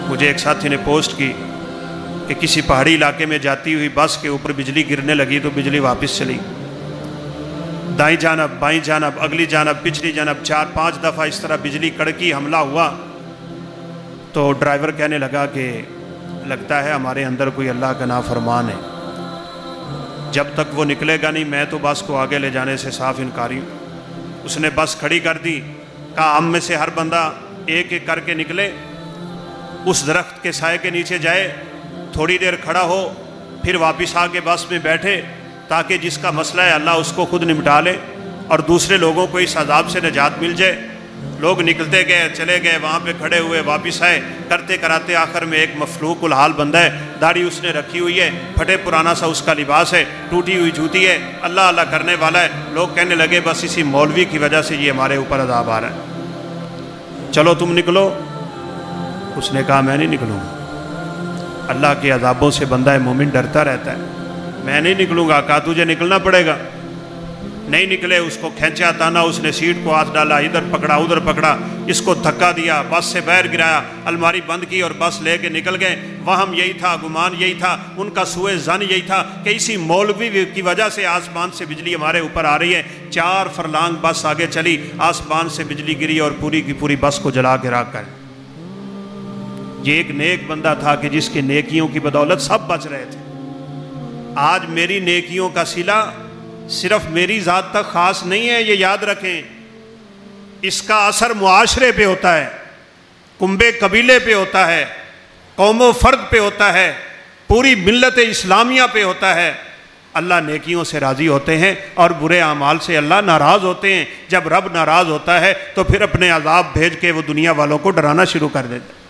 مجھے ایک ساتھی نے پوسٹ کی کہ کسی پہاڑی علاقے میں جاتی ہوئی بس کے اوپر بجلی گرنے لگی تو بجلی واپس چلی، دائیں جانب بائیں جانب اگلی جانب پچھلی جانب 4-5 دفعہ اس طرح بجلی کڑکی، حملہ ہوا۔ تو ڈرائیور کہنے لگا کہ لگتا ہے ہمارے اندر کوئی اللہ کا نافرمان ہے، جب تک وہ نکلے گا نہیں میں تو بس کو آگے لے جانے سے صاف انکاری ہوں۔ اس نے بس کھڑی کر دی، کہا ہم میں سے ہر بندہ ایک ایک کر کے نکلے، اس درخت کے سائے کے نیچے جائے، تھوڑی دیر کھڑا ہو، پھر واپس آ کے بس میں بیٹھے، تاکہ جس کا مسئلہ ہے اللہ اس کو خود نمٹا لے اور دوسرے لوگوں کو اس عذاب سے نجات مل جائے۔ لوگ نکلتے گئے، چلے گئے، وہاں پہ کھڑے ہوئے، واپس آئے، کرتے کراتے آخر میں ایک مفلوق الحال بندہ ہے، داڑھی اس نے رکھی ہوئی ہے، پھٹے پرانا سا اس کا لباس ہے، ٹوٹی ہوئی جوتی ہے، اللہ اللہ کرنے والا ہے۔ لوگ کہنے لگے بس اسی مولوی کی وجہ سے یہ ہمارے اوپر عذاب آ رہا ہے، چلو تم نکلو۔ اس نے کہا میں نہیں نکلوں گا، اللہ کے عذابوں سے بندہ مومن ڈرتا رہتا ہے، میں نہیں نکلوں گا۔ کہا تجھے نکلنا پڑے گا۔ نہیں نکلے، اس کو کھینچا تانا، اس نے سیٹ کو ہاتھ ڈالا، ادھر پکڑا ادھر پکڑا، اس کو دھکا دیا، بس سے باہر گرایا، الماری بند کی اور بس لے کے نکل گئے۔ وہم یہی تھا، گمان یہی تھا، ان کا سوء ظن یہی تھا کہ اسی مولوی کی وجہ سے آسمان سے بجلی ہمارے اوپر آ رہی ہے۔ 4 فرلانگ بس آگے چلی، آسمان سے بجلی گری اور پوری کی پوری بس کو جلا کے راکھ کر۔ یہ ایک نیک بندہ تھا کہ جس کے نیکیوں کی بدولت سب بچ رہے تھے۔ آج میری نیکیوں کا صلہ صرف میری ذات تک خاص نہیں ہے، یہ یاد رکھیں، اس کا اثر معاشرے پہ ہوتا ہے، کنبے قبیلے پہ ہوتا ہے، قوم و فرد پہ ہوتا ہے، پوری ملت اسلامیہ پہ ہوتا ہے۔ اللہ نیکیوں سے راضی ہوتے ہیں اور برے اعمال سے اللہ ناراض ہوتے ہیں۔ جب رب ناراض ہوتا ہے تو پھر اپنے عذاب بھیج کے وہ دنیا والوں کو ڈرانا شروع کر دیتا ہے۔